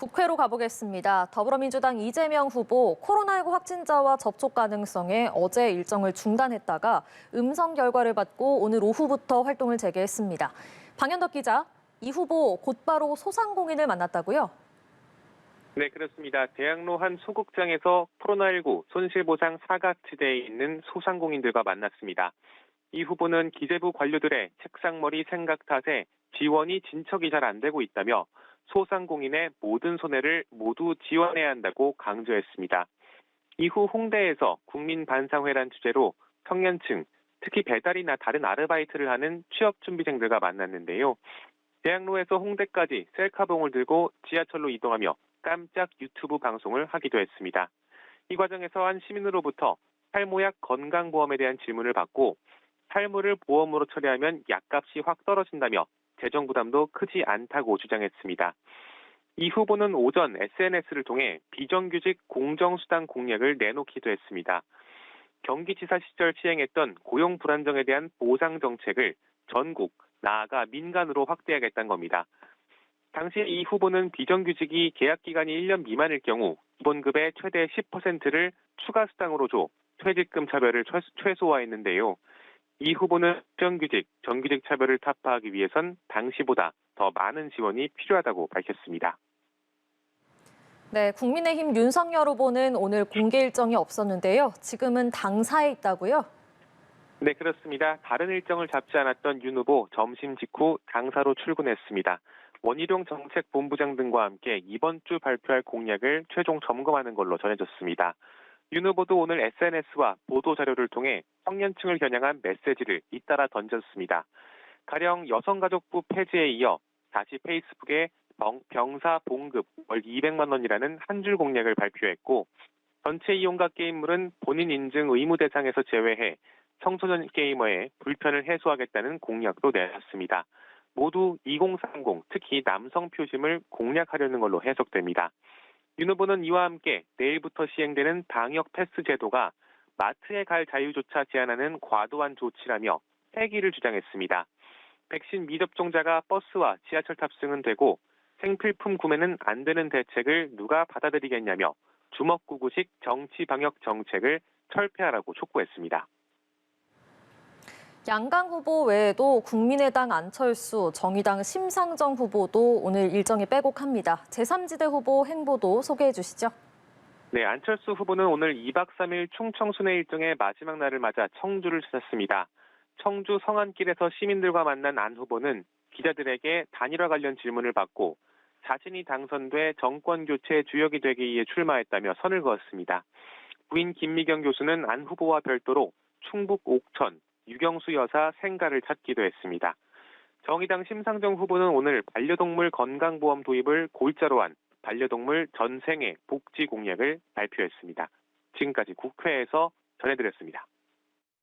국회로 가보겠습니다. 더불어민주당 이재명 후보 코로나19 확진자와 접촉 가능성에 어제 일정을 중단했다가 음성 결과를 받고 오늘 오후부터 활동을 재개했습니다. 방현덕 기자, 이 후보 곧바로 소상공인을 만났다고요? 네, 그렇습니다. 대학로 한 소극장에서 코로나19 손실보상 사각지대에 있는 소상공인들과 만났습니다. 이 후보는 기재부 관료들의 책상머리 생각 탓에 지원이 진척이 잘 안 되고 있다며 소상공인의 모든 손해를 모두 지원해야 한다고 강조했습니다. 이후 홍대에서 국민반상회란 주제로 청년층, 특히 배달이나 다른 아르바이트를 하는 취업준비생들과 만났는데요. 대학로에서 홍대까지 셀카봉을 들고 지하철로 이동하며 깜짝 유튜브 방송을 하기도 했습니다. 이 과정에서 한 시민으로부터 탈모약 건강보험에 대한 질문을 받고 탈모를 보험으로 처리하면 약값이 확 떨어진다며 재정 부담도 크지 않다고 주장했습니다. 이 후보는 오전 SNS를 통해 비정규직 공정수당 공약을 내놓기도 했습니다. 경기지사 시절 시행했던 고용 불안정에 대한 보상 정책을 전국, 나아가 민간으로 확대하겠다는 겁니다. 당시 이 후보는 비정규직이 계약 기간이 1년 미만일 경우 기본급의 최대 10%를 추가 수당으로 줘 퇴직금 차별을 최소화했는데요. 이 후보는 비정규직, 정규직 차별을 타파하기 위해선 당시보다 더 많은 지원이 필요하다고 밝혔습니다. 네, 국민의힘 윤석열 후보는 오늘 공개 일정이 없었는데요. 지금은 당사에 있다고요? 네, 그렇습니다. 다른 일정을 잡지 않았던 윤 후보 점심 직후 당사로 출근했습니다. 원희룡 정책본부장 등과 함께 이번 주 발표할 공약을 최종 점검하는 걸로 전해졌습니다. 윤 후보도 오늘 SNS와 보도자료를 통해 청년층을 겨냥한 메시지를 잇따라 던졌습니다. 가령 여성가족부 폐지에 이어 다시 페이스북에 병사 봉급 월 200만 원이라는 한 줄 공약을 발표했고 전체 이용과 게임물은 본인 인증 의무 대상에서 제외해 청소년 게이머의 불편을 해소하겠다는 공약도 내놨습니다. 모두 2030, 특히 남성 표심을 공략하려는 걸로 해석됩니다. 윤 후보는 이와 함께 내일부터 시행되는 방역 패스 제도가 마트에 갈 자유조차 제한하는 과도한 조치라며 폐기를 주장했습니다. 백신 미접종자가 버스와 지하철 탑승은 되고 생필품 구매는 안 되는 대책을 누가 받아들이겠냐며 주먹구구식 정치 방역 정책을 철폐하라고 촉구했습니다. 양강 후보 외에도 국민의당 안철수, 정의당 심상정 후보도 오늘 일정에 빼곡합니다. 제3지대 후보 행보도 소개해 주시죠. 네, 안철수 후보는 오늘 2박 3일 충청 순회 일정의 마지막 날을 맞아 청주를 찾았습니다. 청주 성안길에서 시민들과 만난 안 후보는 기자들에게 단일화 관련 질문을 받고 자신이 당선돼 정권 교체 주역이 되기 위해 출마했다며 선을 그었습니다. 부인 김미경 교수는 안 후보와 별도로 충북 옥천, 유경수 여사 생가를 찾기도 했습니다. 정의당 심상정 후보는 오늘 반려동물 건강보험 도입을 골자로 한 반려동물 전생애 복지 공약을 발표했습니다. 지금까지 국회에서 전해드렸습니다.